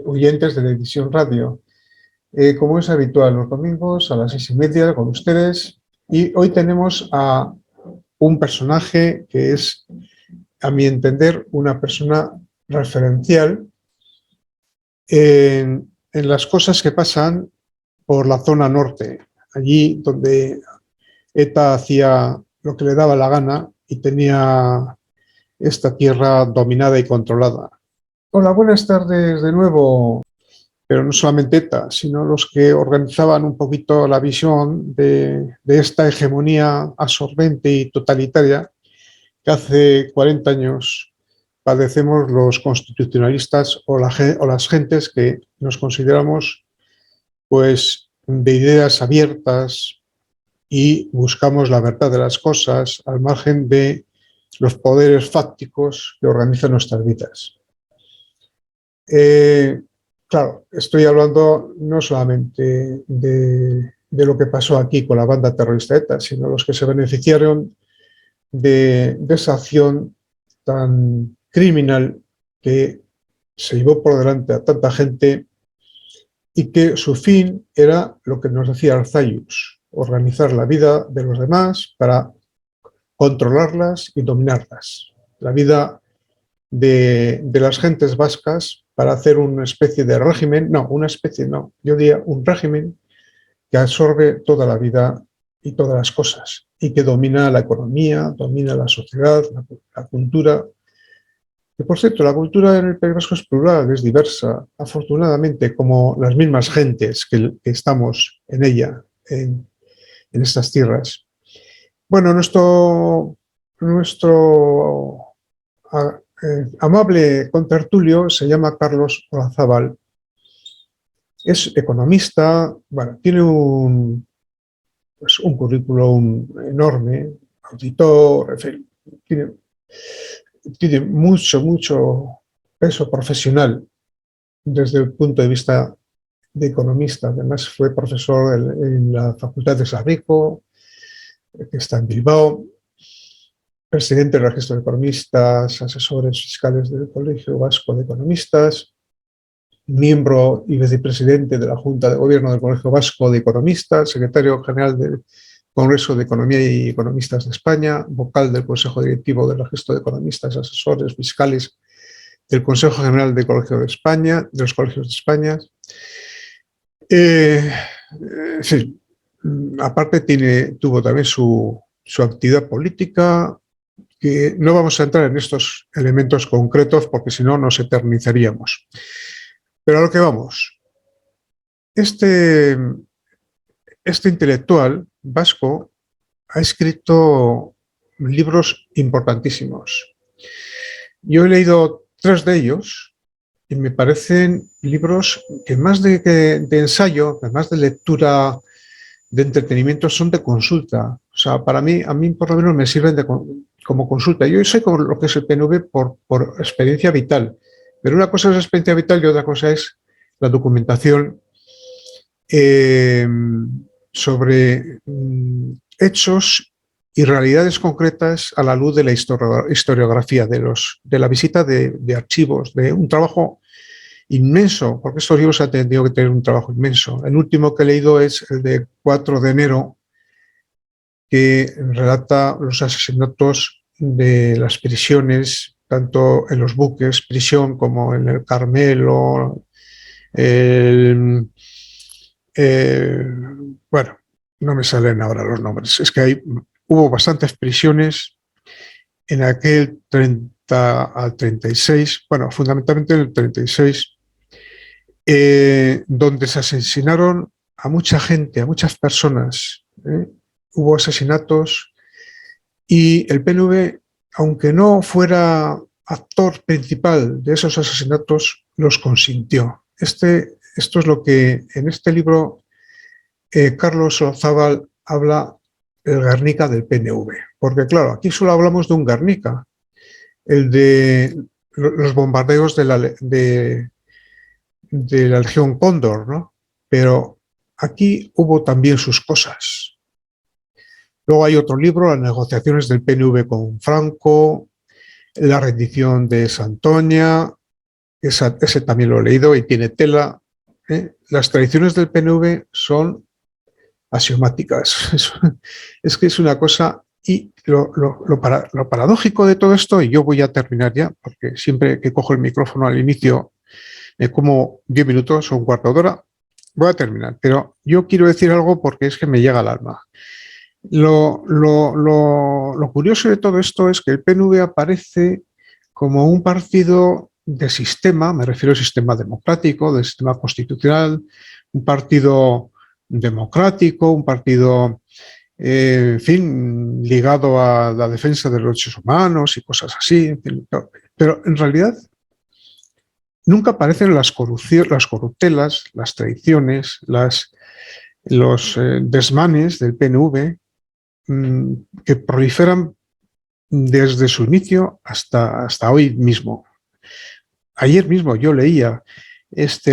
oyentes de la edición radio. Como es habitual, los domingos a las 6:30 con ustedes. Y hoy tenemos a un personaje que es, a mi entender, una persona referencial en las cosas que pasan por la zona norte, allí donde ETA hacía lo que le daba la gana y tenía esta tierra dominada y controlada. Hola, buenas tardes de nuevo. Pero no solamente ETA, sino los que organizaban un poquito la visión de esta hegemonía absorbente y totalitaria que hace 40 años padecemos los constitucionalistas o las gentes que nos consideramos pues de ideas abiertas y buscamos la verdad de las cosas al margen de los poderes fácticos que organizan nuestras vidas. Claro, estoy hablando no solamente de lo que pasó aquí con la banda terrorista ETA, sino los que se beneficiaron de esa acción tan criminal que se llevó por delante a tanta gente y que su fin era lo que nos decía Arzayus, organizar la vida de los demás para controlarlas y dominarlas. La vida de las gentes vascas para hacer una especie de régimen, yo diría un régimen que absorbe toda la vida y todas las cosas y que domina la economía, domina la sociedad, la cultura. Y por cierto, la cultura en el País Vasco es plural, es diversa, afortunadamente, como las mismas gentes que estamos en ella, en estas tierras. Bueno, nuestro amable contertulio se llama Carlos Olazábal. Es economista, bueno, tiene un currículum enorme, auditor, en fin, tiene mucho peso profesional desde el punto de vista de economista. Además fue profesor en la Facultad de Sarrico, que está en Bilbao, presidente del Registro de Economistas, asesores fiscales del Colegio Vasco de Economistas, miembro y vicepresidente de la Junta de Gobierno del Colegio Vasco de Economistas, secretario general del Congreso de Economía y Economistas de España, vocal del Consejo Directivo del Registro de Economistas, asesores fiscales del Consejo General del Colegio de España, de los Colegios de España. Sí, aparte tuvo también su actividad política, que no vamos a entrar en estos elementos concretos porque si no nos eternizaríamos. Pero a lo que vamos. Este intelectual vasco ha escrito libros importantísimos. Yo he leído 3 de ellos y me parecen libros que más de ensayo, más de lectura, de entretenimiento, son de consulta. O sea, a mí por lo menos me sirven como consulta. Yo sé como lo que es el PNV por experiencia vital, pero una cosa es la experiencia vital y otra cosa es la documentación sobre hechos y realidades concretas a la luz de la historiografía, de la visita de archivos, de un trabajo inmenso, porque estos libros han tenido que tener un trabajo inmenso. El último que he leído es el de 4 de enero, que relata los asesinatos de las prisiones, tanto en los buques, prisión, como en el Carmelo, bueno, no me salen ahora los nombres. Es que hubo bastantes prisiones en aquel 30 al 36, bueno, fundamentalmente en el 36, donde se asesinaron a mucha gente, a muchas personas. Hubo asesinatos y el PNV, aunque no fuera actor principal de esos asesinatos, los consintió. Esto es lo que en este libro Carlos Olazábal habla el Guernica del PNV. Porque claro, aquí solo hablamos de un Guernica, el de los bombardeos de la Legión Cóndor, ¿no? Pero aquí hubo también sus cosas. Luego hay otro libro, las negociaciones del PNV con Franco, la rendición de Santoña, ese también lo he leído y tiene tela. Las tradiciones del PNV son axiomáticas. Es que es una cosa. Y lo paradójico de todo esto, y yo voy a terminar ya, porque siempre que cojo el micrófono al inicio, me como 10 minutos o un cuarto de hora, voy a terminar. Pero yo quiero decir algo porque es que me llega al alma. Lo curioso de todo esto es que el PNV aparece como un partido de sistema, me refiero al sistema democrático, del sistema constitucional, un partido democrático, un partido, en fin, ligado a la defensa de los derechos humanos y cosas así. En fin, pero en realidad nunca aparecen las corruptelas, las traiciones, los desmanes del PNV que proliferan desde su inicio hasta hoy mismo. Ayer mismo yo leía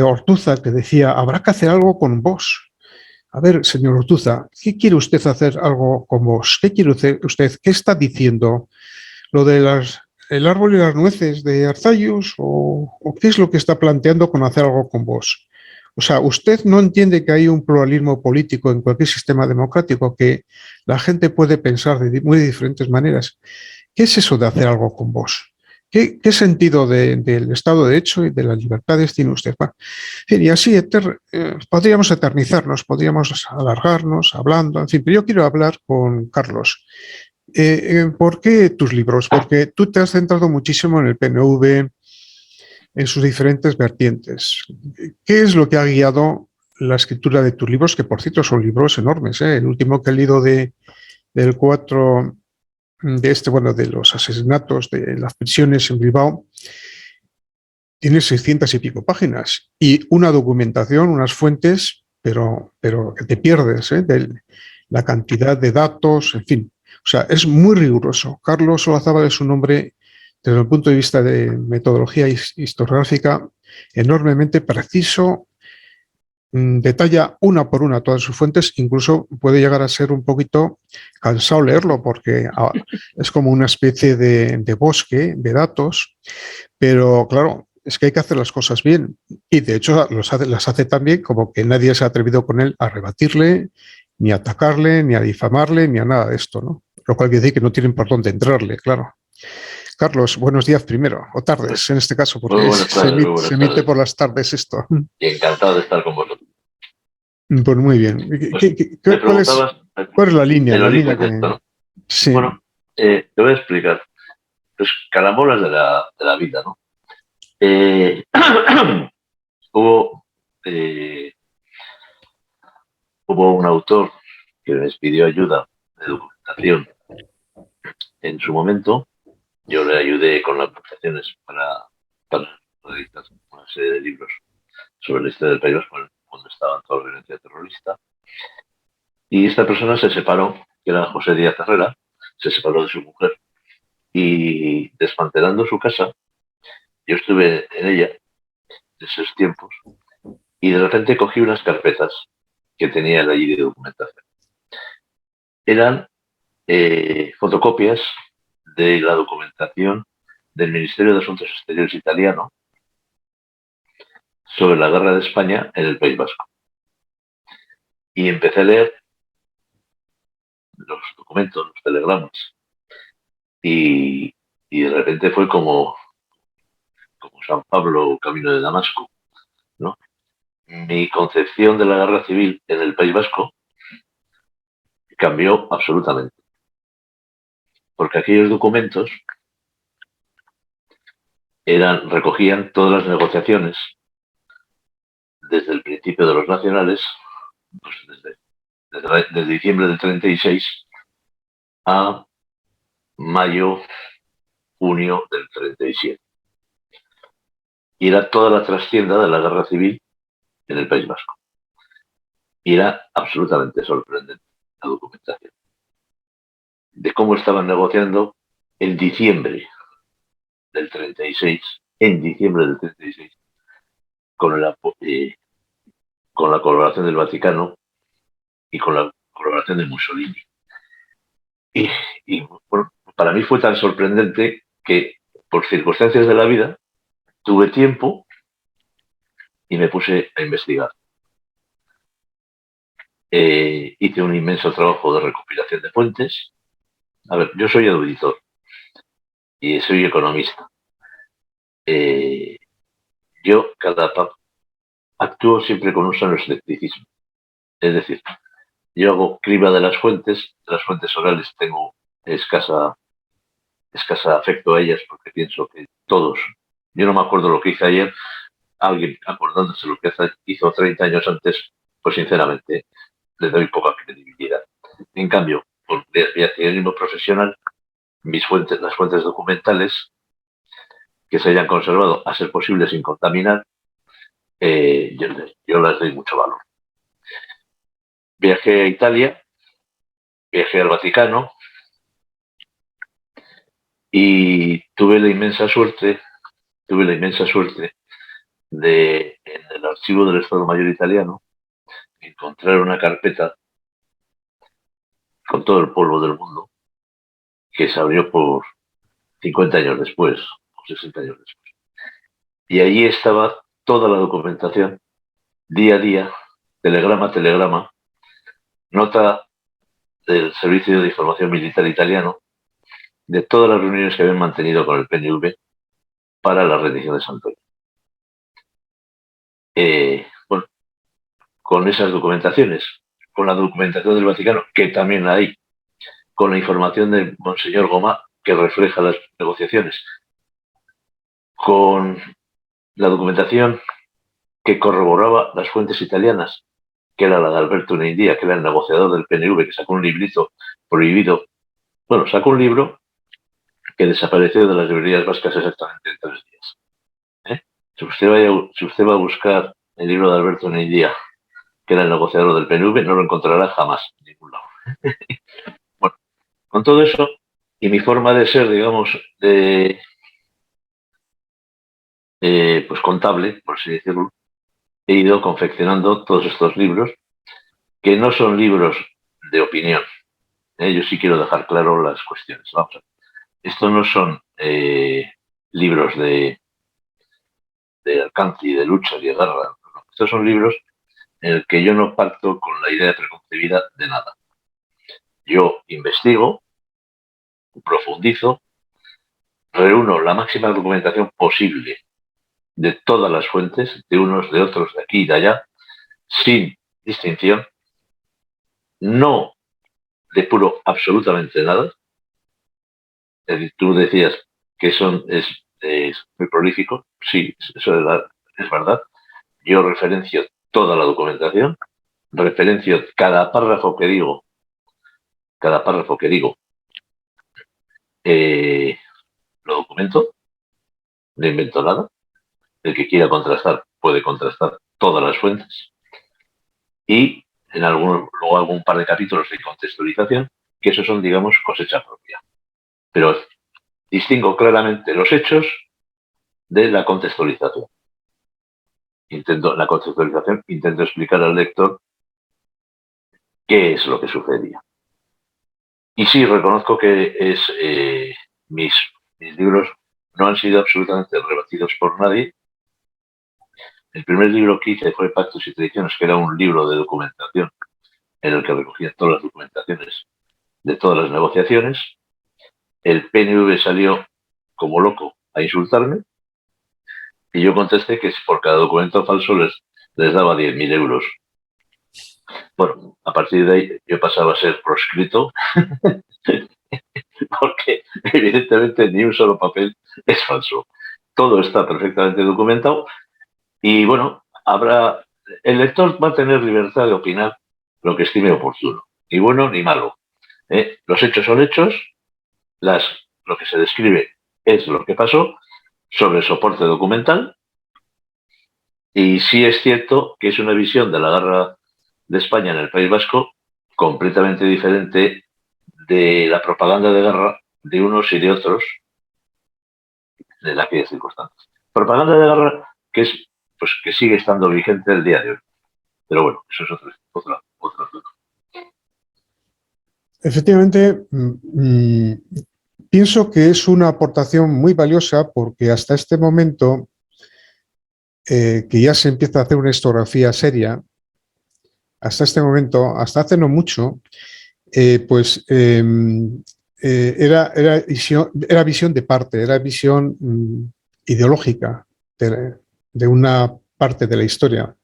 Ortuza que decía, habrá que hacer algo con vos. A ver, señor Ortuza, ¿qué quiere usted hacer algo con vos? ¿Qué quiere usted? ¿Qué está diciendo? ¿Lo de el árbol y las nueces de Arzayus? ¿O qué es lo que está planteando con hacer algo con vos? O sea, ¿usted no entiende que hay un pluralismo político en cualquier sistema democrático, que la gente puede pensar de muy diferentes maneras? ¿Qué es eso de hacer algo con vos? ¿Qué sentido del Estado de Derecho y de las libertades tiene usted? Bueno, y así podríamos eternizarnos, podríamos alargarnos hablando, en fin, pero yo quiero hablar con Carlos. ¿Por qué tus libros? Porque tú te has centrado muchísimo en el PNV, en sus diferentes vertientes. ¿Qué es lo que ha guiado la escritura de tus libros? Que por cierto son libros enormes, ¿eh? El último que he leído del 4 bueno, de los asesinatos de las prisiones en Bilbao, tiene 600 y pico páginas y una documentación, unas fuentes, pero que te pierdes, de la cantidad de datos, en fin. O sea, es muy riguroso. Carlos Solazábal es un hombre, desde el punto de vista de metodología historiográfica, enormemente preciso, detalla una por una todas sus fuentes, incluso puede llegar a ser un poquito cansado leerlo porque es como una especie de bosque de datos, pero claro, es que hay que hacer las cosas bien y de hecho las hace tan bien como que nadie se ha atrevido con él a rebatirle, ni a atacarle, ni a difamarle, ni a nada de esto, ¿no? Lo cual quiere decir que no tienen por dónde entrarle, claro. Carlos, buenos días primero, o tardes en este caso, porque se emite por las tardes esto. Y encantado de estar con vosotros. Pues muy bien. Pues ¿Cuál es la línea? el La origen línea de esto, ¿no? Sí. Bueno, te voy a explicar. Pues carambolas de la vida, ¿no? Hubo, hubo un autor que les pidió ayuda de documentación en su momento. Yo le ayudé con las documentaciones para editar una serie de libros sobre la historia del País Vasco cuando estaba en toda la violencia terrorista. Y esta persona se separó, que era José Díaz Herrera, se separó de su mujer y desmantelando su casa, yo estuve en ella en esos tiempos y de repente cogí unas carpetas que tenía allí de documentación. Eran fotocopias de la documentación del Ministerio de Asuntos Exteriores italiano sobre la guerra de España en el País Vasco. Y empecé a leer los documentos, los telegramas, y de repente fue como San Pablo camino de Damasco, ¿no? Mi concepción de la guerra civil en el País Vasco cambió absolutamente. Porque aquellos documentos recogían todas las negociaciones desde el principio de los nacionales, pues desde diciembre del 36 a mayo, junio del 37. Y era toda la trastienda de la guerra civil en el País Vasco. Y era absolutamente sorprendente la documentación de cómo estaban negociando en diciembre del 36, en diciembre del 36, con la colaboración del Vaticano y con la colaboración de Mussolini. Y bueno, para mí fue tan sorprendente que, por circunstancias de la vida, tuve tiempo y me puse a investigar. Hice un inmenso trabajo de recopilación de fuentes. A ver, yo soy auditor y soy economista. Yo actúo siempre con un sano escepticismo. Es decir, yo hago criba de las fuentes orales tengo escasa afecto a ellas porque pienso que todos, yo no me acuerdo lo que hice ayer, alguien acordándose lo que hizo 30 años antes, pues sinceramente le doy poca credibilidad. En cambio, por viajerismo profesional, las fuentes documentales que se hayan conservado, a ser posible sin contaminar, yo las doy mucho valor. Viajé a Italia, viajé al Vaticano y tuve la inmensa suerte de, en el archivo del Estado Mayor italiano, encontrar una carpeta con todo el polvo del mundo que se abrió por 50 años después, o 60 años después. Y allí estaba toda la documentación, día a día, telegrama a telegrama, nota del Servicio de Información Militar italiano, de todas las reuniones que habían mantenido con el PNV para la rendición de Santoña. Bueno, con esas documentaciones, con la documentación del Vaticano, que también la hay, con la información de Monseñor Gomá, que refleja las negociaciones, con la documentación que corroboraba las fuentes italianas, que era la de Alberto Neindía, que era el negociador del PNV, que sacó un librito prohibido. Bueno, sacó un libro que desapareció de las librerías vascas exactamente en 3 días. Si usted va a buscar el libro de Alberto Neindía, que era el negociador del PNV, no lo encontrará jamás en ningún lado. Bueno, con todo eso, y mi forma de ser, digamos, pues contable, por así decirlo, he ido confeccionando todos estos libros, que no son libros de opinión. Yo sí quiero dejar claro las cuestiones. Vamos a ver. Estos no son libros de alcance y de lucha y de guerra. Estos son libros en el que yo no parto con la idea preconcebida de nada. Yo investigo, profundizo, reúno la máxima documentación posible de todas las fuentes, de unos, de otros, de aquí y de allá, sin distinción. No depuro absolutamente nada. Tú decías que es muy prolífico. Sí, eso es verdad. Yo referencio toda la documentación, referencio cada párrafo que digo, lo documento, no invento nada. El que quiera contrastar puede contrastar todas las fuentes. Y luego hago un par de capítulos de contextualización, que esos son, digamos, cosecha propia. Pero distingo claramente los hechos de la contextualización. La contextualización intento explicar al lector qué es lo que sucedía. Y sí, reconozco que mis libros no han sido absolutamente rebatidos por nadie. El primer libro que hice fue Pactos y Tradiciones, que era un libro de documentación en el que recogía todas las documentaciones de todas las negociaciones. El PNV salió como loco a insultarme y yo contesté que por cada documento falso les daba 10.000 euros. Bueno, a partir de ahí yo pasaba a ser proscrito porque evidentemente ni un solo papel es falso. Todo está perfectamente documentado y bueno, el lector va a tener libertad de opinar lo que estime oportuno, ni bueno ni malo. Los hechos son hechos, lo que se describe es lo que pasó sobre soporte documental y sí es cierto que es una visión de la guerra de España en el País Vasco completamente diferente de la propaganda de guerra de unos y de otros en aquellas circunstancias. Propaganda de guerra que sigue estando vigente el día de hoy. Pero bueno, eso es otra cosa. Efectivamente, pienso que es una aportación muy valiosa porque hasta este momento que ya se empieza a hacer una historiografía seria, hasta este momento, hasta hace no mucho, era visión de parte, era visión ideológica de una parte de la historia.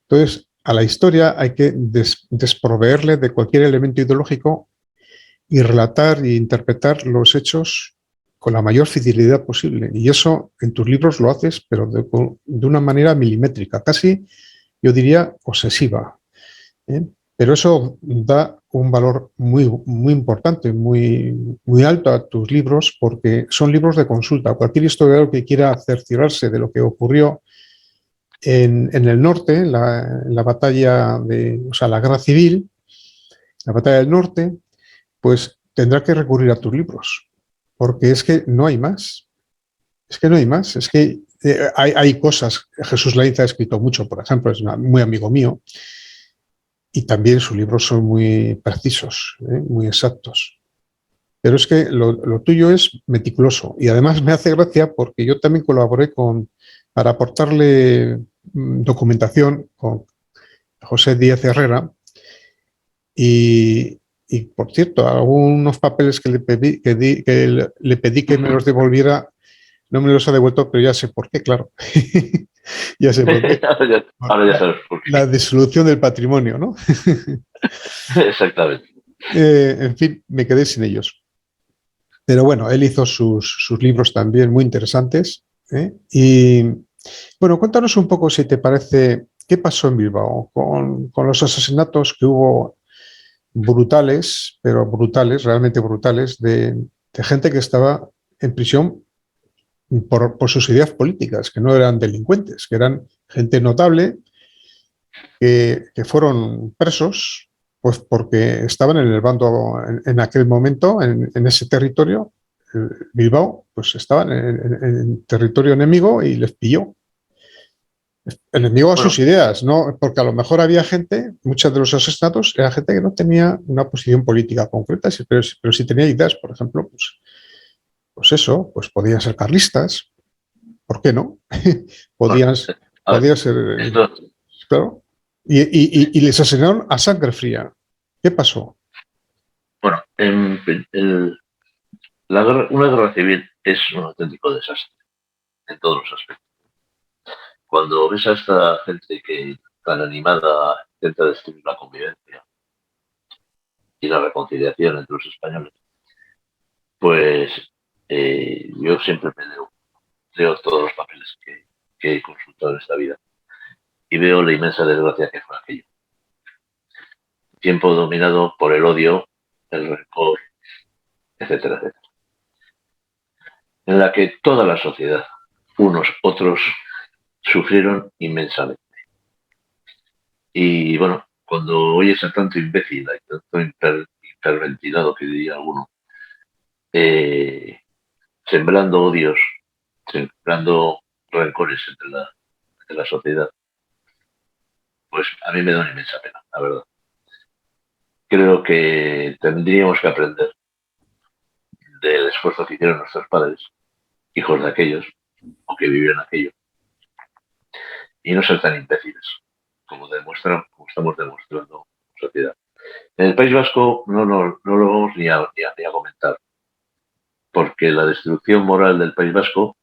Entonces, a la historia hay que desproveerle de cualquier elemento ideológico y relatar e interpretar los hechos con la mayor fidelidad posible. Y eso en tus libros lo haces, pero de una manera milimétrica, casi, yo diría, obsesiva. ¿Eh? Pero eso da un valor muy, muy importante, muy alto a tus libros, porque son libros de consulta. Cualquier historiador que quiera cerciorarse de lo que ocurrió en el norte, en la batalla o sea, la guerra civil, la batalla del norte, pues tendrá que recurrir a tus libros, porque es que no hay más. Es que no hay más. Es que hay cosas. Jesús Lainza ha escrito mucho, por ejemplo, es muy amigo mío, y también sus libros son muy precisos, muy exactos. Pero es que lo tuyo es meticuloso y además me hace gracia porque yo también colaboré para aportarle documentación con José Díaz Herrera y, por cierto, algunos papeles que le pedí que me los devolviera, no me los ha devuelto, pero ya sé por qué, claro. Ya sé por qué. Ahora ya sabes por qué. La disolución del patrimonio, ¿no? Exactamente. En fin, me quedé sin ellos. Pero bueno, él hizo sus libros también muy interesantes. Y bueno, cuéntanos un poco, si te parece, qué pasó en Bilbao con los asesinatos que hubo brutales, pero brutales, realmente brutales, de gente que estaba en prisión por sus ideas políticas, que no eran delincuentes, que eran gente notable, que fueron presos pues porque estaban en el bando en aquel momento, en ese territorio. Bilbao, pues estaban en territorio enemigo y les pilló. Enemigo a sus Bueno, ideas, ¿no? Porque a lo mejor había gente, muchos de los asesinatos, era gente que no tenía una posición política concreta, pero sí tenía ideas. Por ejemplo, pues eso, pues podían ser carlistas, ¿por qué no? bueno, podían, a ver, podían ser, esto, claro. Y les asesinaron a sangre fría. ¿Qué pasó? bueno, una guerra civil es un auténtico desastre en todos los aspectos. Cuando ves a esta gente que tan animada intenta destruir la convivencia y la reconciliación entre los españoles, pues yo siempre leo todos los papeles que he consultado en esta vida y veo la inmensa desgracia que fue aquello. Tiempo dominado por el odio, el rencor, etcétera, etcétera. En la que toda la sociedad, unos, otros, sufrieron inmensamente. Y bueno, cuando oyes a tanto imbécil y tanto hiperventilado, que diría alguno, eh, sembrando odios, sembrando rencores entre la sociedad, pues a mí me da una inmensa pena, la verdad. Creo que tendríamos que aprender del esfuerzo que hicieron nuestros padres, hijos de aquellos, o que vivieron aquello, y no ser tan imbéciles como estamos demostrando en la sociedad. En el País Vasco no lo vamos ni a comentar, porque la destrucción moral del País Vasco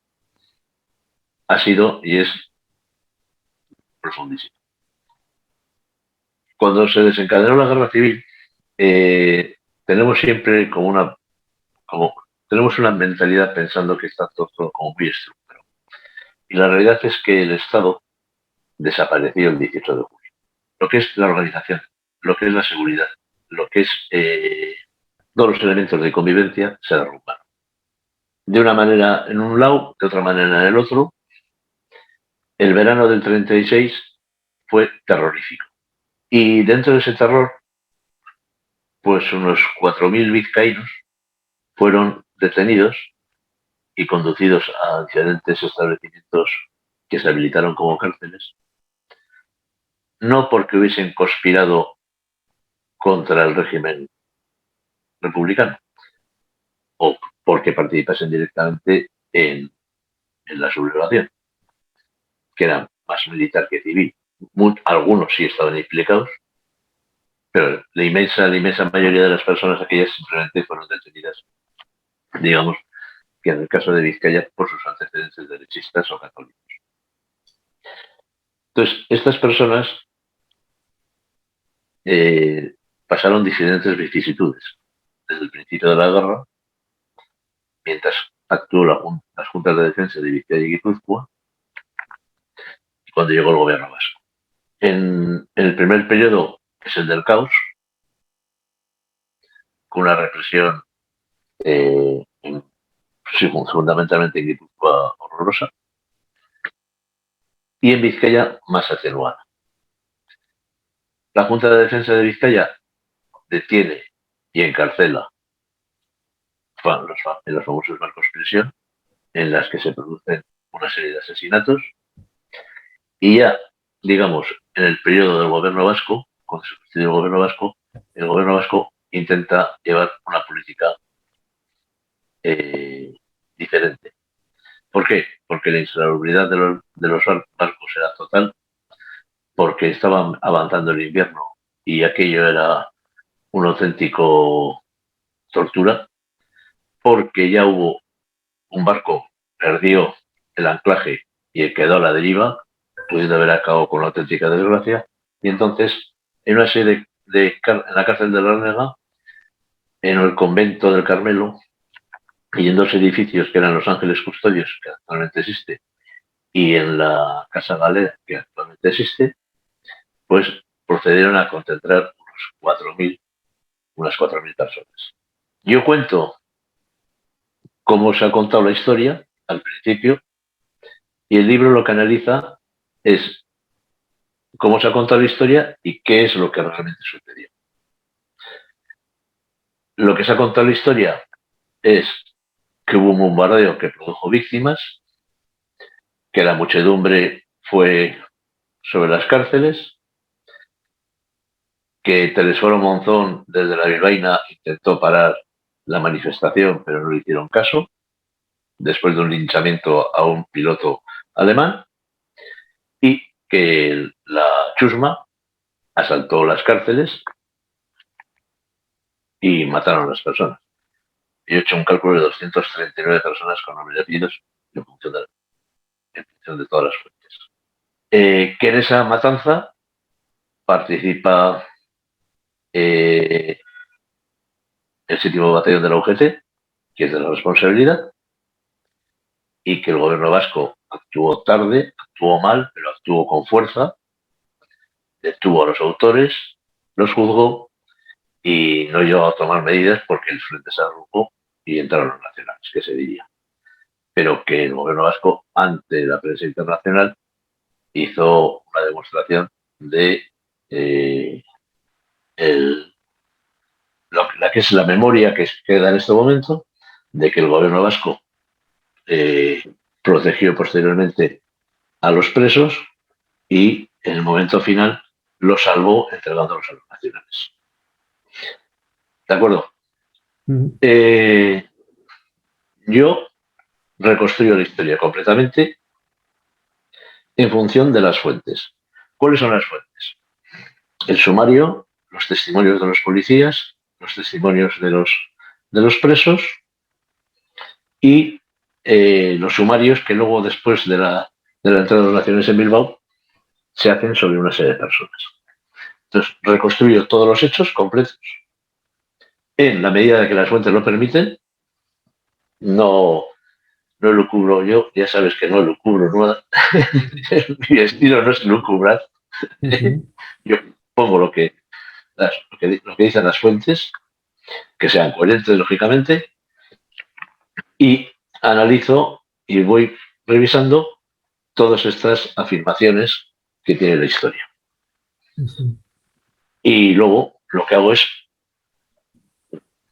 ha sido y es profundísima. Cuando se desencadenó la guerra civil, tenemos siempre como tenemos una mentalidad pensando que está todo como muy estructurado. Y la realidad es que el Estado desapareció el 18 de julio. Lo que es la organización, lo que es la seguridad, lo que es todos los elementos de convivencia se derrumbaron. De una manera en un lado, de otra manera en el otro. El verano del 36 fue terrorífico. Y dentro de ese terror, pues unos 4.000 vizcaínos fueron detenidos y conducidos a diferentes establecimientos que se habilitaron como cárceles, no porque hubiesen conspirado contra el régimen republicano o porque participasen directamente en la sublevación, que eran más militar que civil. Algunos sí estaban implicados, pero la inmensa mayoría de las personas aquellas simplemente fueron detenidas, digamos, que en el caso de Vizcaya, por sus antecedentes derechistas o católicos. Entonces, estas personas pasaron diferentes vicisitudes. Desde el principio de la guerra, mientras actuó las juntas de defensa de Vizcaya y Guipúzcoa, y cuando llegó el gobierno vasco. En el primer periodo, que es el del caos, con una represión sí, fundamentalmente en Guipúzcoa horrorosa, y en Vizcaya más atenuada. La Junta de Defensa de Vizcaya detiene y encarcela en los famosos barcos prisión, en las que se producen una serie de asesinatos, y ya, digamos, en el periodo del gobierno vasco, cuando se constituye el gobierno vasco intenta llevar una política diferente. ¿Por qué? Porque la insalubridad de los barcos era total, porque estaba avanzando el invierno y aquello era un auténtico tortura, porque ya hubo un barco, perdió el anclaje y quedó a la deriva, pudiendo haber acabado con una auténtica desgracia, y entonces, en una serie en la cárcel de Larnega, en el convento del Carmelo, y en dos edificios que eran los Ángeles Custodios, que actualmente existe, y en la Casa Galera, que actualmente existe, pues procedieron a concentrar unas 4.000 personas. Yo cuento cómo se ha contado la historia al principio, y el libro lo que analiza es cómo se ha contado la historia y qué es lo que realmente sucedió. Lo que se ha contado la historia es que hubo un bombardeo que produjo víctimas, que la muchedumbre fue sobre las cárceles, que Telesforo Monzón desde la Bilbaína intentó parar la manifestación, pero no le hicieron caso, después de un linchamiento a un piloto alemán, y que la chusma asaltó las cárceles y mataron a las personas. Yo he hecho un cálculo de 239 personas con nombres y apellidos en función de todas las fuentes. Que en esa matanza participa el 7º Batallón de la UGT, que es de la responsabilidad, y que el gobierno vasco actuó tarde, actuó mal, pero actuó con fuerza, detuvo a los autores, los juzgó y no llegó a tomar medidas porque el frente se agrupó y entraron los nacionales, que se diría. Pero que el gobierno vasco, ante la prensa internacional, hizo una demostración de la que es la memoria que queda en este momento, de que el gobierno vasco protegió posteriormente a los presos y en el momento final los salvó entregándolos a los nacionales. ¿De acuerdo? Yo reconstruyo la historia completamente en función de las fuentes. ¿Cuáles son las fuentes? El sumario, los testimonios de los policías, los testimonios de los presos y los sumarios que luego, después de la entrada de los nacionales en Bilbao, se hacen sobre una serie de personas. Entonces, reconstruyo todos los hechos completos en la medida de que las fuentes lo permiten. No lo cubro yo, ya sabes que no lo cubro nada. Mi estilo no es lucubrar. Yo pongo lo que dicen las fuentes, que sean coherentes, lógicamente, y analizo y voy revisando todas estas afirmaciones que tiene la historia. Y luego lo que hago es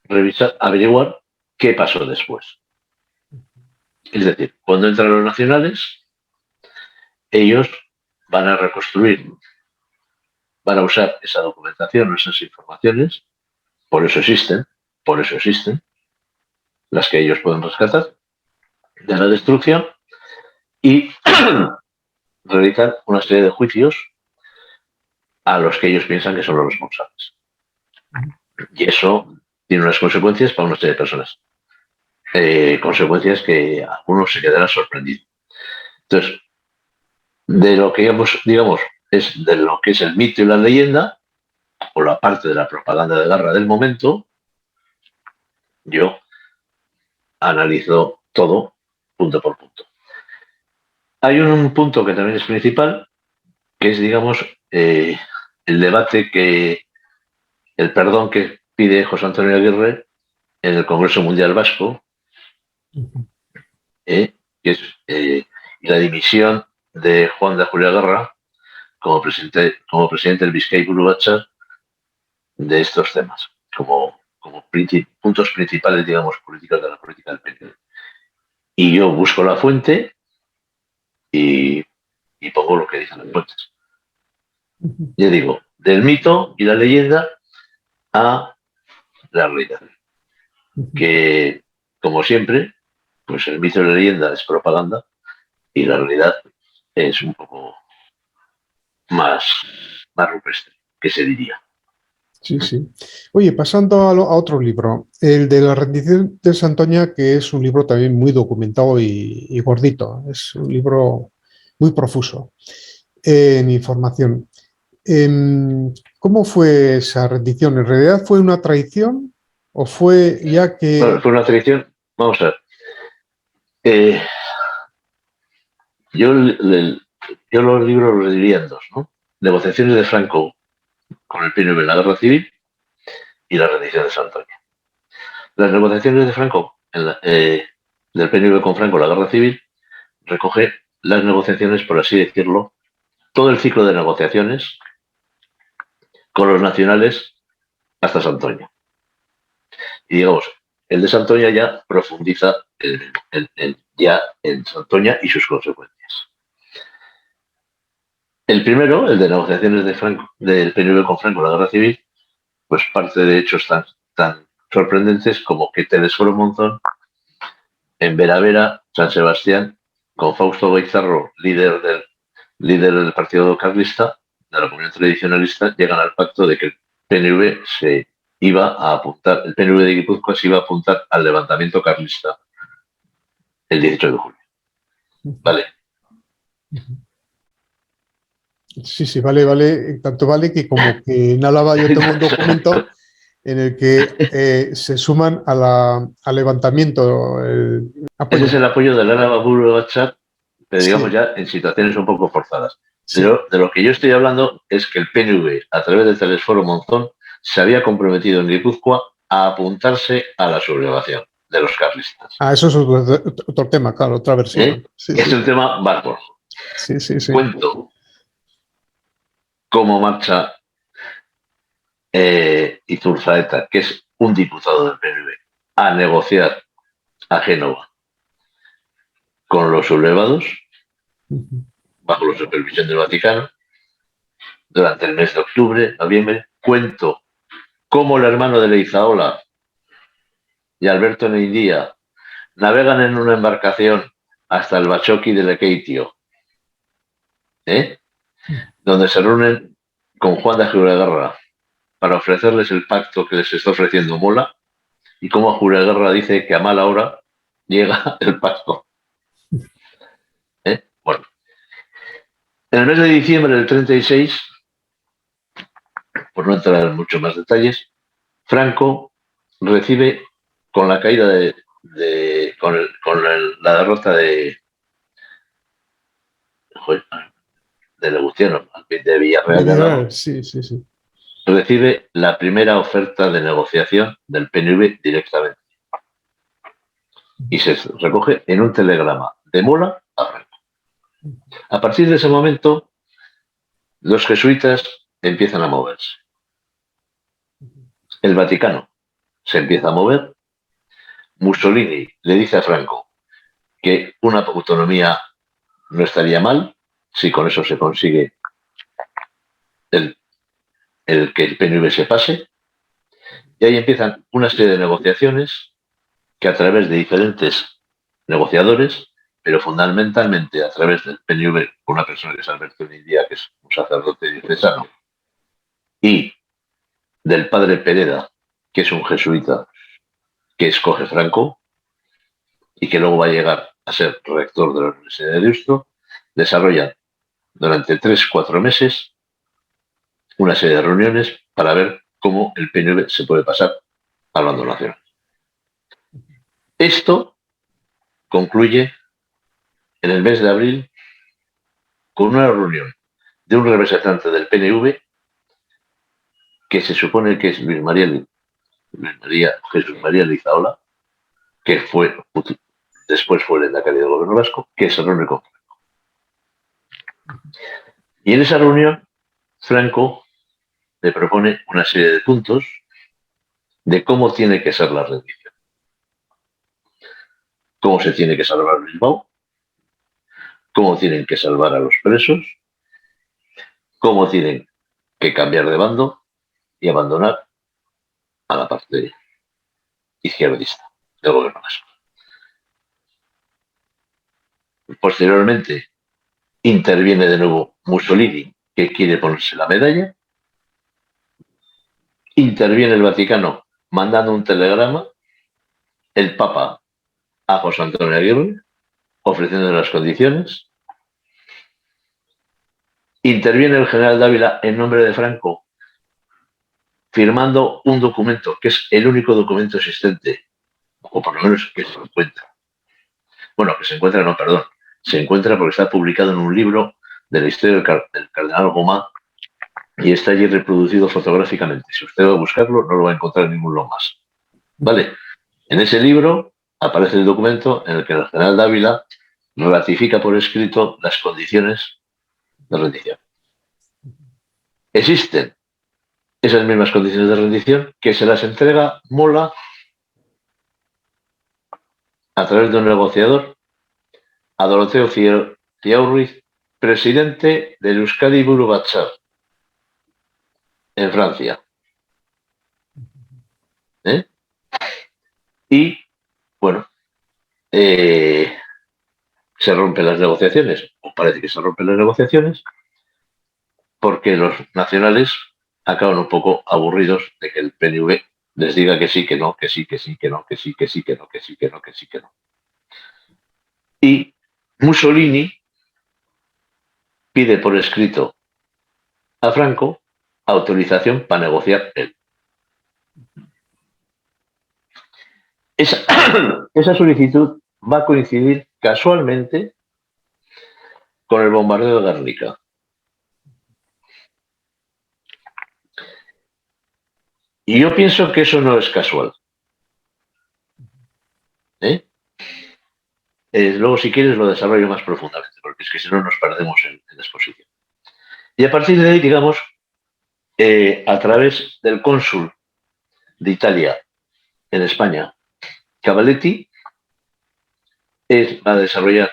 revisar, averiguar qué pasó después. Es decir, cuando entran los nacionales, ellos van a reconstruir, van a usar esa documentación, esas informaciones, por eso existen, las que ellos pueden rescatar de la destrucción, y realizar una serie de juicios a los que ellos piensan que son los responsables. Y eso tiene unas consecuencias para una serie de personas. Consecuencias que algunos se quedarán sorprendidos. Entonces, de lo que digamos, es de lo que es el mito y la leyenda, o la parte de la propaganda de guerra del momento, yo analizo todo punto por punto. Hay un punto que también es principal, que es, digamos, el debate el perdón que pide José Antonio Aguirre en el Congreso Mundial Vasco, que es la dimisión de Juan de Julia Guerra como presidente del Bizkai Buru Batzar de estos temas, como puntos principales, digamos, políticos de la política del PNV. Y yo busco la fuente y pongo lo que dicen las fuentes. Yo digo, del mito y la leyenda a la realidad. Que, como siempre, pues el mito y la leyenda es propaganda y la realidad es un poco más rupestre, que se diría. Sí, sí. Oye, pasando a otro libro, el de la rendición de Santoña, que es un libro también muy documentado y gordito. Es un libro muy profuso en información. ¿Cómo fue esa rendición? ¿En realidad fue una traición o fue ya que... Bueno, fue una traición. Vamos a ver. Yo los libros los diría en dos, ¿no? Negociaciones de Franco con el PNV en la Guerra Civil y la rendición de Santoña. Las negociaciones de Franco, del PNV con Franco en la Guerra Civil, recoge las negociaciones, por así decirlo, todo el ciclo de negociaciones con los nacionales hasta Santoña. Y digamos, el de Santoña ya profundiza ya en Santoña y sus consecuencias. El primero, el de negociaciones de Franco, del PNV con Franco en la Guerra Civil, pues parte de hechos tan sorprendentes como que Telesforo Monzón en Vera, San Sebastián, con Fausto Gaizarro, líder del Partido Carlista, de la Comunidad Tradicionalista, llegan al pacto de que el PNV se iba a apuntar, el PNV de Guipúzcoa se iba a apuntar al levantamiento carlista el 18 de julio. ¿Vale? Sí, sí, vale. Tanto vale que como que en Álava yo tengo un documento en el que se suman al levantamiento. Ese es el apoyo del Álava Buru Batzar, pero digamos Sí, ya en situaciones un poco forzadas. sí. Pero de lo que yo estoy hablando es que el PNV, a través del Telesforo Monzón, se había comprometido en Guipúzcoa a apuntarse a la sublevación de los carlistas. Eso es otro tema, claro, otra versión. Sí, Es sí. el tema bárbaro. Sí, sí, sí. Cuento cómo marcha Iturzaeta, que es un diputado del PNV, a negociar a Génova con los sublevados, bajo la supervisión del Vaticano, durante el mes de octubre, noviembre. Cuento cómo el hermano de Leizaola y Alberto Neindía navegan en una embarcación hasta el Bachoqui de Lequeitio, donde se reúnen con Juan de Jureguerra para ofrecerles el pacto que les está ofreciendo Mola, y cómo Jureguerra dice que a mala hora llega el pacto. Bueno, en el mes de diciembre del 36, por no entrar en muchos más detalles, Franco recibe, con la caída la derrota de Legutiano, de Villarreal de Alaba, Sí, sí, sí. recibe la primera oferta de negociación del PNV directamente. Y se recoge en un telegrama de Mola a Franco. A partir de ese momento, los jesuitas empiezan a moverse. El Vaticano se empieza a mover. Mussolini le dice a Franco que una autonomía no estaría mal si con eso se consigue el que el PNV se pase. Y ahí empiezan una serie de negociaciones que, a través de diferentes negociadores, pero fundamentalmente a través del PNV, por una persona que es Alberto India, que es un sacerdote diocesano, y del padre Pereda, que es un jesuita que escoge Franco y que luego va a llegar a ser rector de la Universidad de Deusto, desarrollan durante 3-4 meses una serie de reuniones para ver cómo el PNV se puede pasar al bando nacional. Esto concluye en el mes de abril con una reunión de un representante del PNV que se supone que es Jesús María Lizaola, que después fue el endacari del gobierno vasco, que se reúne con Franco. Y en esa reunión, Franco le propone una serie de puntos de cómo tiene que ser la rendición. Cómo se tiene que salvar Bilbao, cómo tienen que salvar a los presos, cómo tienen que cambiar de bando y abandonar a la parte izquierdista del gobierno vasco. Posteriormente, interviene de nuevo Mussolini, que quiere ponerse la medalla. Interviene el Vaticano mandando un telegrama, el Papa a José Antonio Aguirre, ofreciendo las condiciones. Interviene el general Dávila en nombre de Franco, firmando un documento que es el único documento existente, o por lo menos que se encuentra. Bueno, que se encuentra, no, perdón. Se encuentra porque está publicado en un libro de la historia del cardenal Gomá y está allí reproducido fotográficamente. Si usted va a buscarlo, no lo va a encontrar en ningún lado más. ¿Vale? En ese libro aparece el documento en el que el general Dávila ratifica por escrito las condiciones de rendición. Existen esas mismas condiciones de rendición que se las entrega Mola a través de un negociador a Doroteo Ciaurruiz, presidente del Euskadi Buru Batzar en Francia. Y, bueno, se rompen las negociaciones, o parece que se rompen las negociaciones, porque los nacionales acaban un poco aburridos de que el PNV les diga que sí, que no, que sí, que sí, que no, que sí, que sí, que no, que sí, que no, que sí, que no. Y Mussolini pide por escrito a Franco autorización para negociar él. Esa solicitud va a coincidir casualmente con el bombardeo de Guernica. Y yo pienso que eso no es casual. Luego, si quieres, lo desarrollo más profundamente, porque es que si no nos perdemos en la exposición. Y a partir de ahí, digamos, a través del cónsul de Italia en España, Cavalletti, va a desarrollar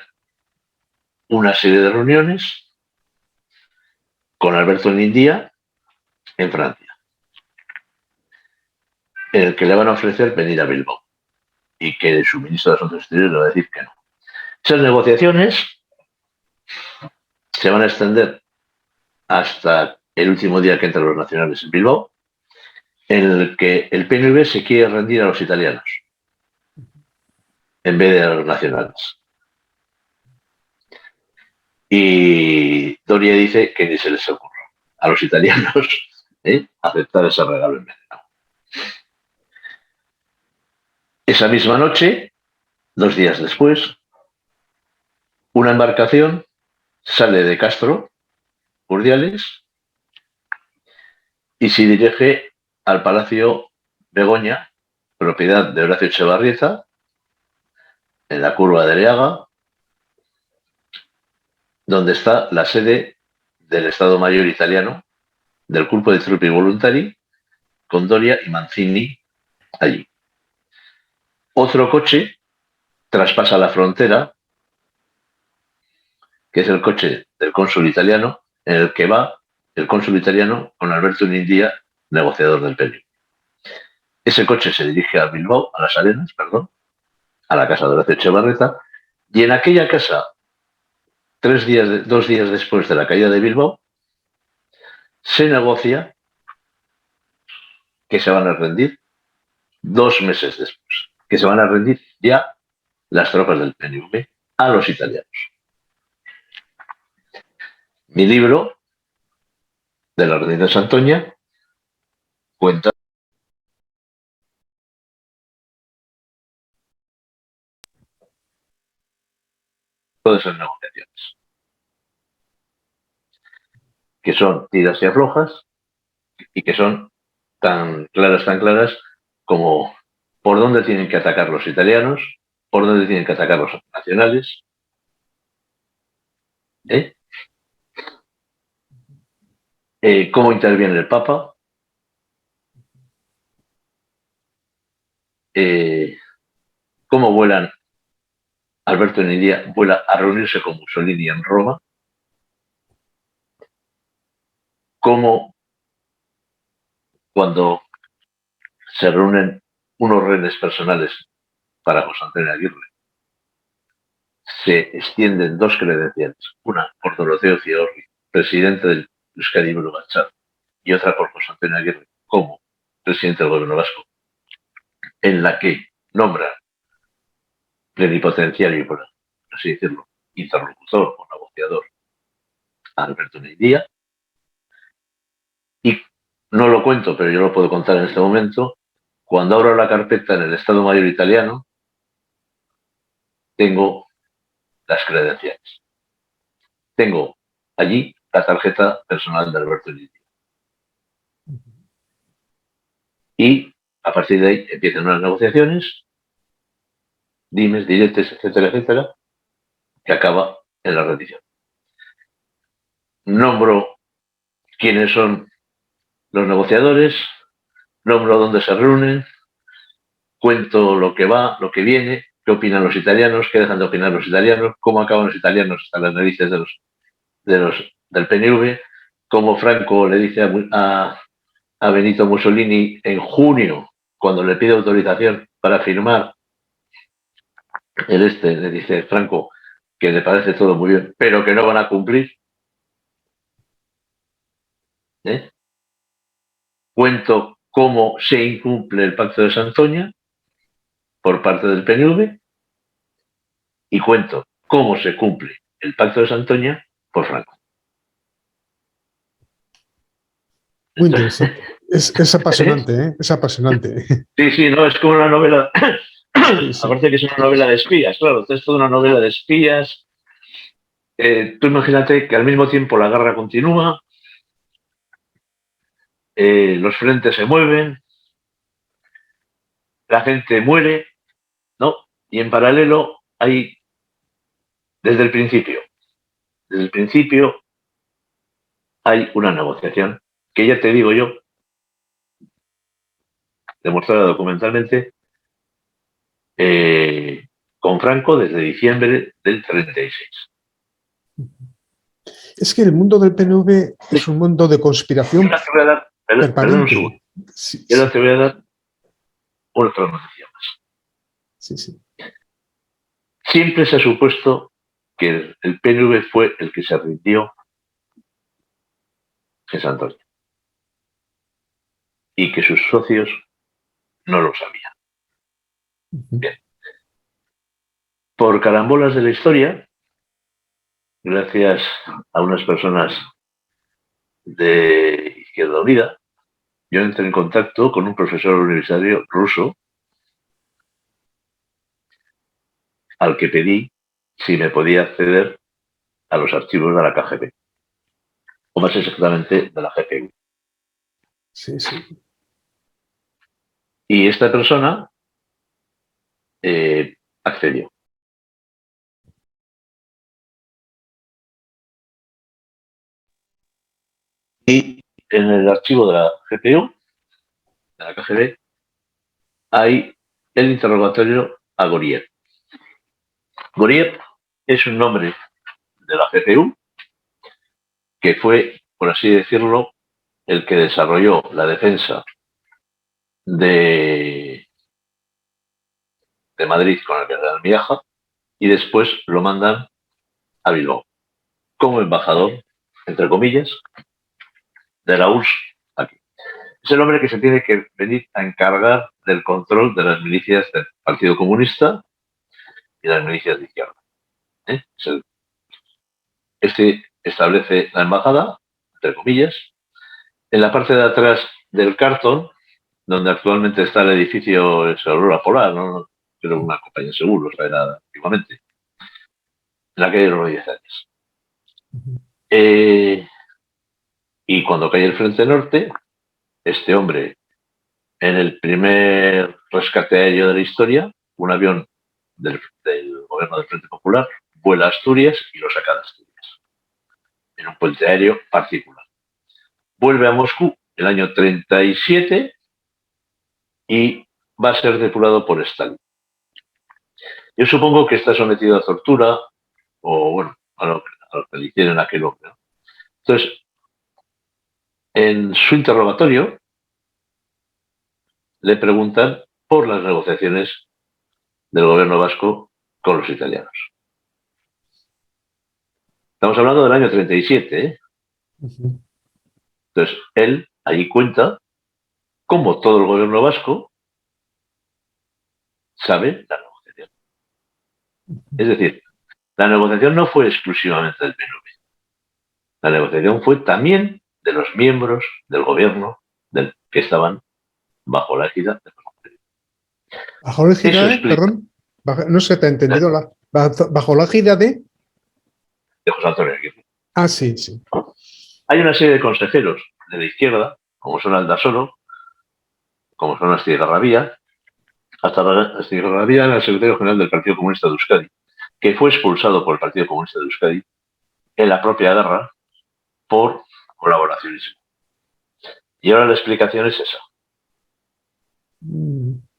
una serie de reuniones con Alberto India en Francia, en el que le van a ofrecer venir a Bilbao y que su ministro de Asuntos Exteriores le va a decir que no. Esas negociaciones se van a extender hasta el último día que entran los nacionales en Bilbao, en el que el PNV se quiere rendir a los italianos en vez de a los nacionales. Y Doria dice que ni se les ocurra a los italianos aceptar ese regalo envenenado. Esa misma noche, 2 días después, una embarcación sale de Castro, Urdiales, y se dirige al Palacio Begoña, propiedad de Horacio Echevarrieta, en la curva de Leaga, donde está la sede del Estado Mayor italiano, del Cuerpo de Truppe Volontari, con Doria y Manzini allí. Otro coche traspasa la frontera, que es el coche del cónsul italiano, en el que va el cónsul italiano con Alberto India, negociador del PNV. Ese coche se dirige a Bilbao, a Las Arenas, perdón, a la casa de Horacio Echevarrieta, Y en aquella casa, 2 días después de la caída de Bilbao, se negocia que se van a rendir 2 meses después, que se van a rendir ya las tropas del PNV a los italianos. Mi libro, de la rendición de Santoña, cuenta todas esas negociaciones, que son tiras y aflojas y que son tan claras como por dónde tienen que atacar los italianos, por dónde tienen que atacar los nacionales, ¿eh? Cómo interviene el Papa, cómo vuelan, Alberto Nidia vuela a reunirse con Mussolini en Roma, cómo cuando se reúnen unos rehenes personales para José Antonio Aguirre, se extienden 2 credenciales, una por Doroteo Ciorri, presidente del Euskadi Buru Batzar, y otra por José Antonio Aguirre como presidente del gobierno vasco, en la que nombra plenipotenciario, por así decirlo, interlocutor o negociador a Alberto Neidía. Y no lo cuento, pero yo lo puedo contar en este momento. Cuando abro la carpeta en el Estado Mayor italiano, tengo las credenciales. Tengo allí la tarjeta personal de Alberto Neidía. Y a partir de ahí empiezan unas negociaciones, dimes, diretes, etcétera, etcétera, que acaba en la rendición. Nombro quiénes son los negociadores, nombro dónde se reúnen, cuento lo que va, lo que viene, qué opinan los italianos, qué dejan de opinar los italianos, cómo acaban los italianos hasta las narices del PNV, cómo Franco le dice a Benito Mussolini en junio, cuando le pide autorización para firmar le dice Franco que le parece todo muy bien, pero que no van a cumplir. Cuento cómo se incumple el Pacto de Santoña por parte del PNV y cuento cómo se cumple el Pacto de Santoña por Franco. Muy interesante. Es apasionante, ¿eh? Es apasionante. Sí, no, es como una novela. Sí. Aparte que es una novela de espías, claro, es toda una novela de espías. Tú imagínate que al mismo tiempo la guerra continúa, los frentes se mueven, la gente muere, ¿no? Y en paralelo hay, desde el principio hay una negociación que ya te digo yo, demostrada documentalmente, con Franco desde diciembre del 36. Es que el mundo del PNV es un mundo de conspiración Perdón un segundo. Sí. Yo ahora te voy a dar otra noticia más. Sí. Siempre se ha supuesto que el PNV fue el que se rindió en Santoña y que sus socios no lo sabían. Bien. Por carambolas de la historia, gracias a unas personas de Izquierda Unida, yo entré en contacto con un profesor universitario ruso al que pedí si me podía acceder a los archivos de la KGB, o más exactamente de la GPU. Sí. Y esta persona accedió. Y en el archivo de la GPU, de la KGB, hay el interrogatorio a Goriev. Goriev es un nombre de la GPU que fue, por así decirlo, el que desarrolló la defensa de Madrid con el general Miaja y después lo mandan a Bilbao como embajador, entre comillas, de la URSS aquí. Es el hombre que se tiene que venir a encargar del control de las milicias del Partido Comunista y las milicias de izquierda. ¿Eh? Este establece la embajada, entre comillas, en la parte de atrás del cartón, donde actualmente está el edificio de Aurora Polar, ¿no? Creo una compañía de seguros, era antiguamente, en la calle de los 10 años. Y cuando cae el Frente Norte, este hombre, en el primer rescate aéreo de la historia, un avión del gobierno del Frente Popular vuela a Asturias y lo saca de Asturias, en un puente aéreo particular. Vuelve a Moscú el año 37 y va a ser depurado por Stalin. Yo supongo que está sometido a tortura o, bueno, a lo que le hicieron a aquel hombre, ¿no? Entonces, en su interrogatorio le preguntan por las negociaciones del gobierno vasco con los italianos. Estamos hablando del año 37, ¿eh? Entonces, él allí cuenta cómo todo el gobierno vasco sabe la negociación. Es decir, la negociación no fue exclusivamente del PNV. La negociación fue también de los miembros del gobierno que estaban bajo la égida de los gobiernos. ¿Bajo la égida perdón? No se te ha entendido. ¿Bajo la égida de? De José Antonio Aguirre. Ah, sí, sí. Hay una serie de consejeros de la izquierda, como son Aldasoro, como son Astigarrabía. Hasta Astigarrabía era el secretario general del Partido Comunista de Euskadi, que fue expulsado por el Partido Comunista de Euskadi en la propia guerra por colaboracionismo. Y ahora la explicación es esa.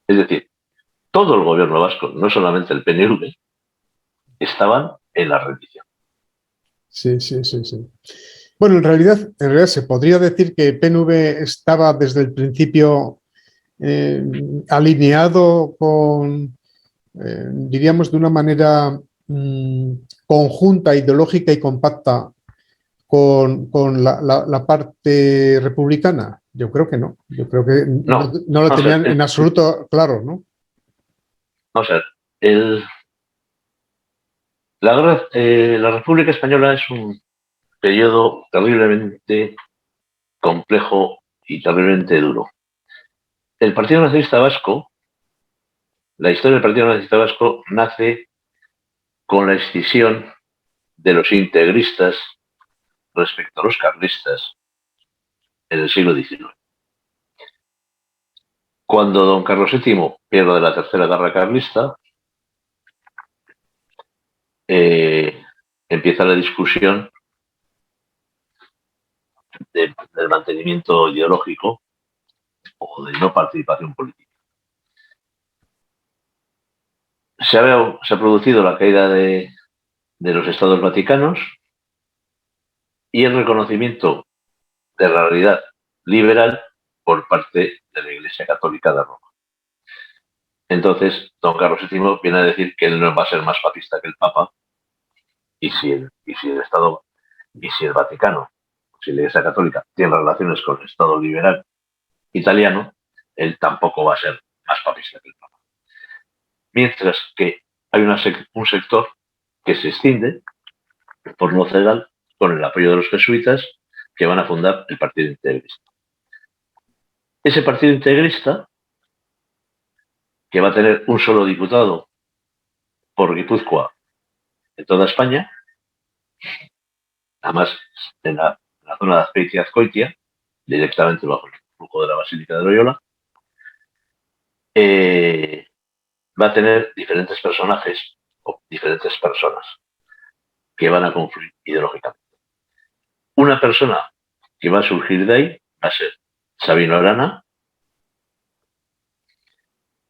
Es decir, todo el gobierno vasco, no solamente el PNV, estaban en la rendición. Sí. Bueno, en realidad se podría decir que PNV estaba desde el principio alineado con, diríamos, de una manera conjunta, ideológica y compacta con la parte republicana. Yo creo que no. Yo creo que no lo tenían en absoluto claro, ¿no? O sea, la República Española es un periodo terriblemente complejo y terriblemente duro. El Partido Nacionalista Vasco, la historia del Partido Nacionalista Vasco nace con la escisión de los integristas respecto a los carlistas en el siglo XIX. Cuando don Carlos VII pierde la Tercera Guerra Carlista, empieza la discusión del mantenimiento ideológico o de no participación política. Se ha producido la caída de los estados vaticanos y el reconocimiento de la realidad liberal por parte de la Iglesia Católica de Roma. Entonces, don Carlos VII viene a decir que él no va a ser más papista que el Papa y si el Estado y si el Vaticano, si la Iglesia Católica tiene relaciones con el Estado liberal italiano, él tampoco va a ser más papista que el Papa. Mientras que hay un sector que se extiende por no ceder con el apoyo de los jesuitas que van a fundar el Partido Integrista. Ese Partido Integrista, que va a tener un solo diputado por Guipúzcoa en toda España, además en la zona de Azpeitia-Azcoitia, directamente bajo el flujo de la Basílica de Loyola, va a tener diferentes personajes o diferentes personas que van a confluir ideológicamente. Una persona que va a surgir de ahí va a ser Sabino Arana,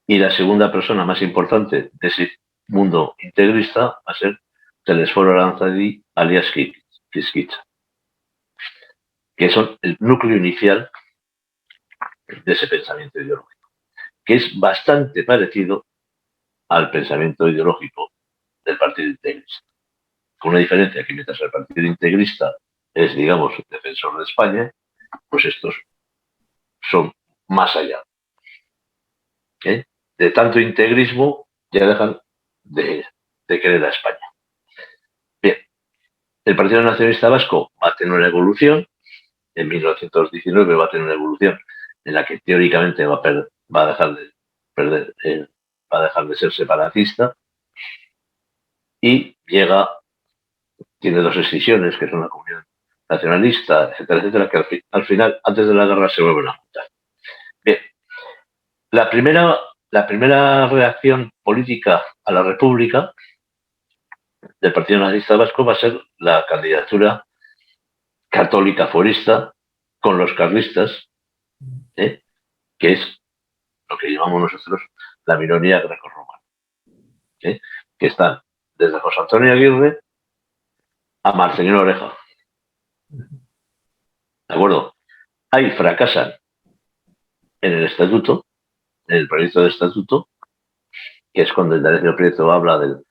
y la segunda persona más importante de ese mundo integrista va a ser Telesforo Aranzadi alias Quisquicha, que son el núcleo inicial de ese pensamiento ideológico, que es bastante parecido al pensamiento ideológico del partido integrista. Con una diferencia que mientras el partido integrista es, digamos, defensor de España, pues estos son más allá. De tanto integrismo ya dejan de querer a España. Bien, el Partido Nacionalista Vasco va a tener una evolución. En 1919 va a tener una evolución en la que teóricamente va a dejar de ser separatista y tiene dos escisiones, que son la Comunidad Nacionalista, etcétera, etcétera, que al final, antes de la guerra, se vuelven a juntar. Bien, la primera reacción política a la República del Partido Nacionalista Vasco va a ser la candidatura católica forista con los carlistas, que es lo que llamamos nosotros la minoría grecorromana, que están desde José Antonio Aguirre a Marcelino Oreja. ¿De acuerdo? Ahí fracasan en el estatuto, en el proyecto de estatuto, que es cuando el D'Alessio Prieto habla del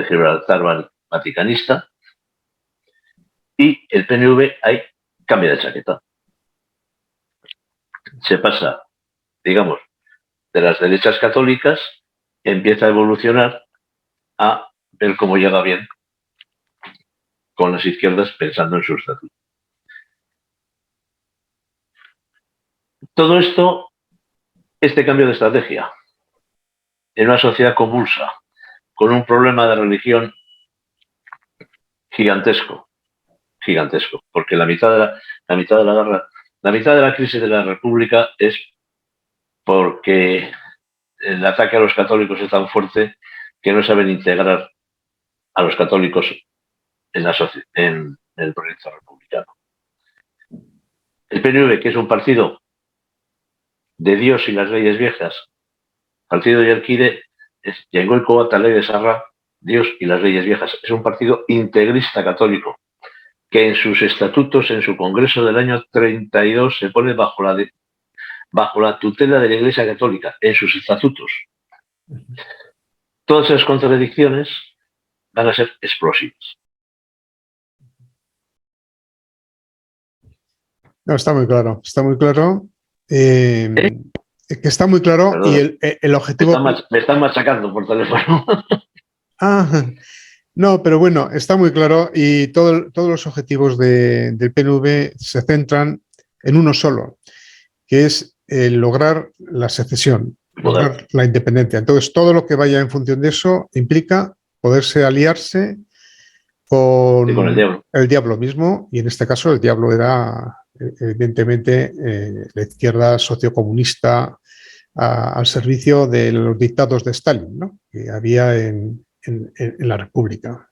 Gibraltar vaticanista, y el PNV ahí cambia de chaqueta. Se pasa, digamos, de las derechas católicas, empieza a evolucionar a ver cómo llega bien con las izquierdas pensando en su estatuto. Todo esto, este cambio de estrategia, en una sociedad convulsa, con un problema de religión gigantesco, porque la mitad de la guerra, la mitad de la crisis de la República es porque el ataque a los católicos es tan fuerte que no saben integrar a los católicos en el proyecto republicano. El PNV, que es un partido de Dios y las leyes viejas, partido de Yerkide, es Yengoiko Atalay de Sarra, Dios y las leyes viejas. Es un partido integrista católico que en sus estatutos, en su congreso del año 32, se pone bajo la tutela de la Iglesia Católica, en sus estatutos. Todas esas contradicciones van a ser explosivas. No, está muy claro, está muy claro. Que está muy claro. Perdón, y el objetivo... Me están machacando por teléfono. No, pero bueno, está muy claro y todos los objetivos del PNV se centran en uno solo, que es lograr la secesión, lograr la independencia. Entonces, todo lo que vaya en función de eso implica poderse aliarse con el diablo mismo, y en este caso el diablo era evidentemente la izquierda sociocomunista al servicio de los dictados de Stalin, ¿no?, que había en la República.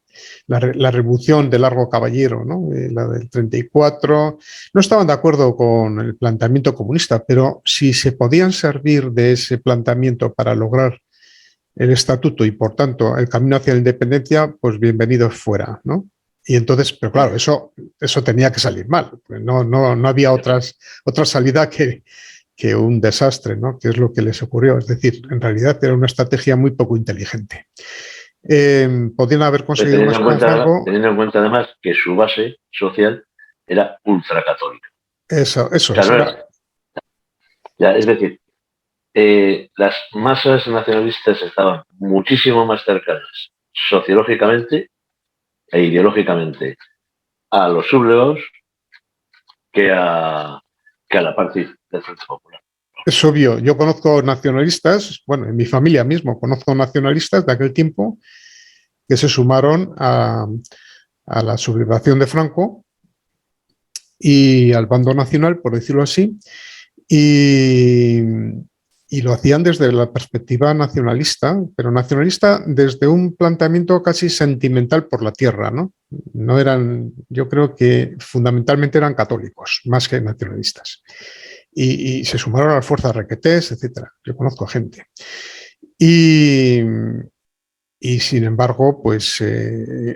La revolución de Largo Caballero, ¿no?, la del 34, no estaban de acuerdo con el planteamiento comunista, pero si se podían servir de ese planteamiento para lograr el estatuto y, por tanto, el camino hacia la independencia, pues bienvenidos fuera, ¿no? Y entonces, pero claro, eso tenía que salir mal. No había otra salida que un desastre, ¿no?, que es lo que les ocurrió. Es decir, en realidad era una estrategia muy poco inteligente. Podrían haber conseguido más con Franco. Teniendo en cuenta además que su base social era ultracatólica. Eso. Es decir, las masas nacionalistas estaban muchísimo más cercanas sociológicamente e ideológicamente a los sublevados que a la parte del Frente Popular. Es obvio, yo conozco nacionalistas, bueno, en mi familia mismo conozco nacionalistas de aquel tiempo que se sumaron a la sublevación de Franco y al bando nacional, por decirlo así, y lo hacían desde la perspectiva nacionalista, pero nacionalista desde un planteamiento casi sentimental por la tierra, ¿no? No eran, yo creo que fundamentalmente eran católicos, más que nacionalistas. Y se sumaron a las fuerzas requetés, etcétera. Yo conozco a gente. Y sin embargo, pues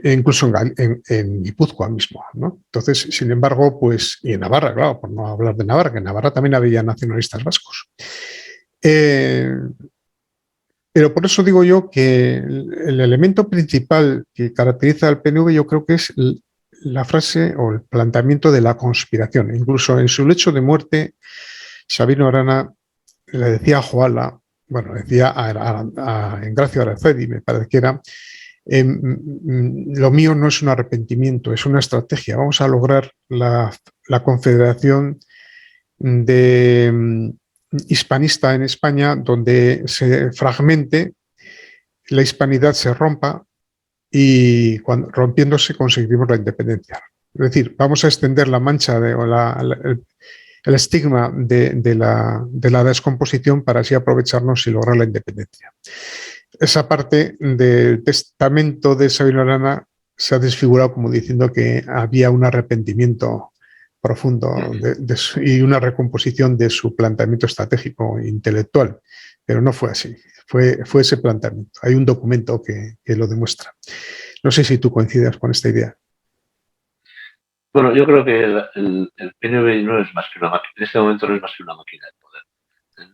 incluso en Guipúzcoa mismo, ¿no? Entonces, sin embargo, pues, y en Navarra, claro, por no hablar de Navarra, que en Navarra también había nacionalistas vascos. Pero por eso digo yo que el elemento principal que caracteriza al PNV yo creo que es la frase o el planteamiento de la conspiración. Incluso en su lecho de muerte, Sabino Arana le decía a Joala, bueno, decía a Engracio Araceli, me parece que era, lo mío no es un arrepentimiento, es una estrategia. Vamos a lograr la confederación de hispanista en España, donde se fragmente, la hispanidad se rompa y rompiéndose conseguimos la independencia. Es decir, vamos a extender la mancha o el estigma de la descomposición para así aprovecharnos y lograr la independencia. Esa parte del testamento de Sabino Arana se ha desfigurado como diciendo que había un arrepentimiento profundo y una recomposición de su planteamiento estratégico e intelectual, pero no fue así, fue ese planteamiento. Hay un documento que lo demuestra. No sé si tú coincidas con esta idea. Bueno, yo creo que el PNV no es más que una máquina, en este momento no es más que una máquina de poder.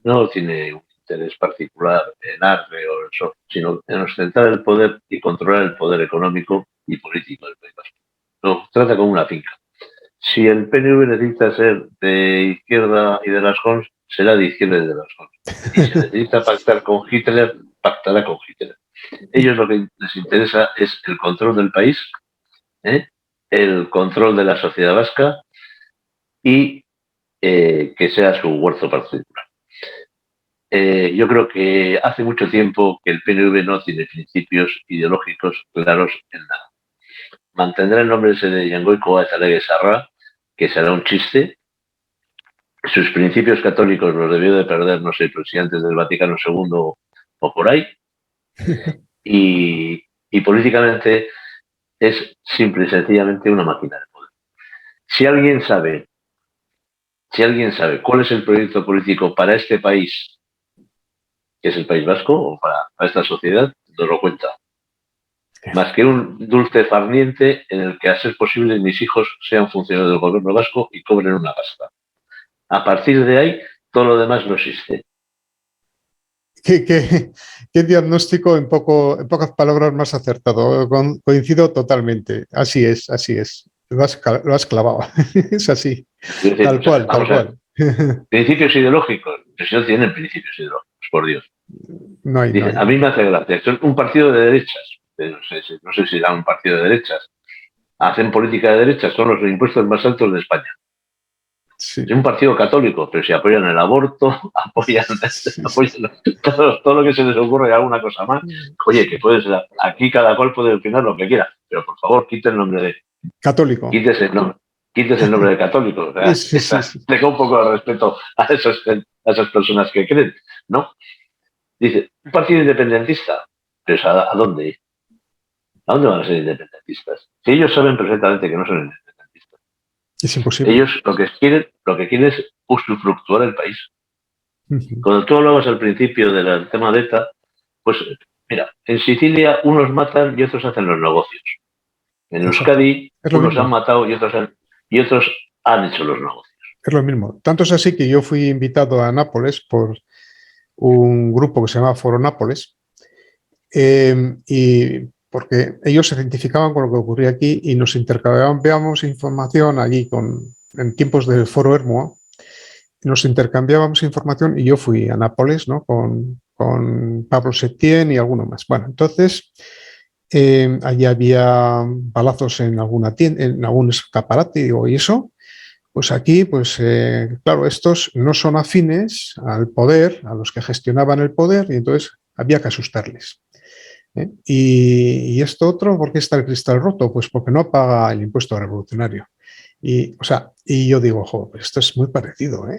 No tiene un interés particular en arte o eso, sino en ostentar el poder y controlar el poder económico y político del País Vasco. Lo trata como una finca. Si el PNV necesita ser de izquierda y de las Jons, será de izquierda y de las Jons. Y si necesita pactar con Hitler, pactará con Hitler. Ellos lo que les interesa es el control del país, ¿eh? El control de la sociedad vasca y que sea su huerzo particular. Yo creo que hace mucho tiempo que el PNV no tiene principios ideológicos claros en nada. Mantendrá el nombre ese de Yangoico Azalegue Sarra, que será un chiste. Sus principios católicos los debió de perder, no sé, si antes del Vaticano II o por ahí. Y políticamente es simple y sencillamente una máquina de poder. Si alguien sabe cuál es el proyecto político para este país, que es el País Vasco, o para esta sociedad, nos lo cuenta. Más que un dulce farniente en el que, a ser posible, mis hijos sean funcionarios del gobierno vasco y cobren una pasta. A partir de ahí, todo lo demás no existe. ¿Qué diagnóstico en pocas palabras más acertado? Coincido totalmente. Así es, así es. Lo has clavado. Es así. Es decir, Tal cual, tal cual. Principios ideológicos. Si no tienen principios ideológicos, por Dios. No hay, no hay. A mí me hace gracia. Esto es un partido de derechas. No sé si era un partido de derechas. Hacen política de derechas, son los impuestos más altos de España. Sí. Es un partido católico, pero si apoyan el aborto, apoyan todo lo que se les ocurre y alguna cosa más. Oye, que puede ser, aquí cada cual puede opinar lo que quiera, pero por favor, quite el nombre de católico. Quítese el nombre de católico. O sea, sí. Tenga un poco de respeto a esas personas que creen, ¿no? Dice, un partido independentista, pero ¿a dónde? ¿A dónde van a ser independentistas? Si ellos saben perfectamente que no son independentistas. Es imposible. Ellos lo que quieren es usufructuar el país. Cuando tú hablabas al principio del tema de ETA, pues mira, en Sicilia unos matan y otros hacen los negocios. En Euskadi unos han matado y otros han hecho los negocios. Es lo mismo. Tanto es así que yo fui invitado a Nápoles por un grupo que se llama Foro Nápoles, y porque ellos se identificaban con lo que ocurría aquí y nos intercambiábamos información allí en tiempos del Foro Hermoa, nos intercambiábamos información y yo fui a Nápoles, ¿no? con Pablo Septién y alguno más. Bueno, entonces allí había balazos en alguna tienda, en algún escaparate, digo, ¿y eso? Pues aquí, pues claro, estos no son afines al poder, a los que gestionaban el poder, y entonces había que asustarles. Y esto otro, ¿por qué está el cristal roto? Pues porque no paga el impuesto revolucionario. Y yo digo, jo, pues esto es muy parecido, ¿eh?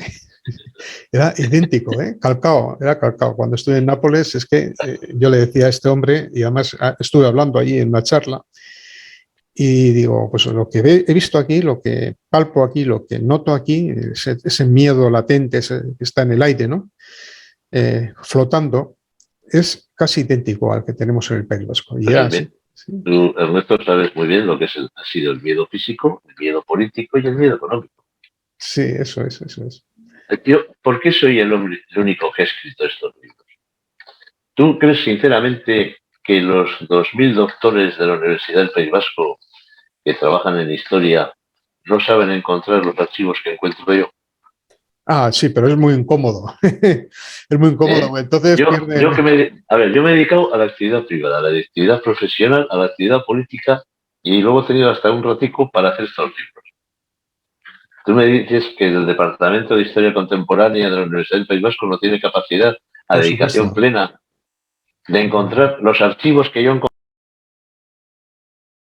Era idéntico, calcado, era calcado. Cuando estuve en Nápoles, es que yo le decía a este hombre, y además estuve hablando allí en una charla, y digo, pues lo que he visto aquí, lo que palpo aquí, lo que noto aquí, ese miedo latente que está en el aire, ¿no? Flotando, es casi idéntico al que tenemos en el País Vasco. Y sí. Tú, Ernesto, sabes muy bien lo que ha sido el miedo físico, el miedo político y el miedo económico. Sí, eso es. Yo, ¿por qué soy el único que ha escrito estos libros? ¿Tú crees sinceramente que los 2.000 doctores de la Universidad del País Vasco que trabajan en historia no saben encontrar los archivos que encuentro yo? Ah, sí, pero es muy incómodo. Es muy incómodo. Entonces pierden. Yo me he dedicado a la actividad privada, a la actividad profesional, a la actividad política y luego he tenido hasta un ratico para hacer estos libros. Tú me dices que el Departamento de Historia Contemporánea de la Universidad del País Vasco no tiene capacidad a Por dedicación supuesto, plena de encontrar los archivos que yo encontré.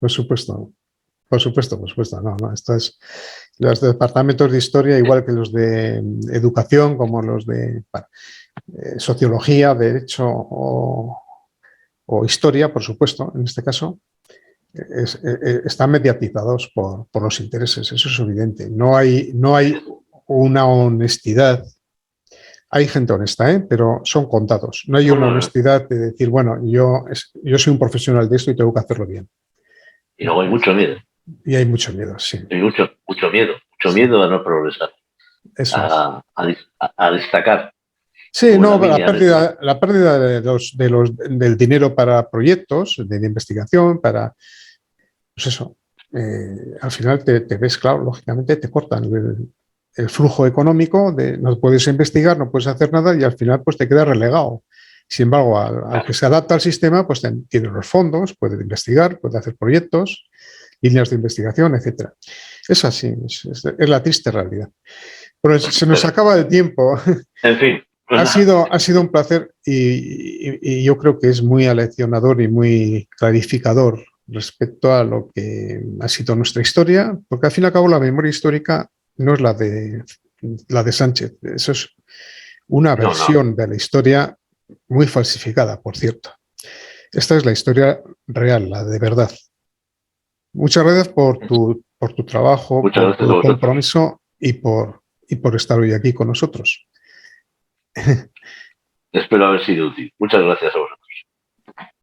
por supuesto, por supuesto, por supuesto. No, no, esto es los departamentos de historia, igual que los de educación, como los de sociología, derecho o historia, por supuesto, en este caso, están mediatizados por los intereses, eso es evidente. No hay una honestidad. Hay gente honesta, pero son contados. No hay una honestidad de decir, bueno, yo soy un profesional de esto y tengo que hacerlo bien. Y luego hay mucho miedo. Y hay mucho miedo, sí. Hay mucho miedo a no progresar, a destacar. Sí, no, la pérdida del dinero para proyectos de investigación, para, pues eso, al final te ves, claro, lógicamente te cortan el flujo económico, no puedes investigar, no puedes hacer nada y al final pues te quedas relegado. Sin embargo, al que se adapta al sistema, pues tiene los fondos, puede investigar, puede hacer proyectos, líneas de investigación, etcétera. Es así, es la triste realidad. Pero se nos acaba el tiempo. En fin. Ha sido un placer y yo creo que es muy aleccionador y muy clarificador respecto a lo que ha sido nuestra historia, porque al fin y al cabo la memoria histórica no es la de Sánchez, eso es una versión de la historia muy falsificada, por cierto. Esta es la historia real, la de verdad. Muchas gracias por tu trabajo, por tu compromiso y por estar hoy aquí con nosotros. Espero haber sido útil. Muchas gracias a vosotros.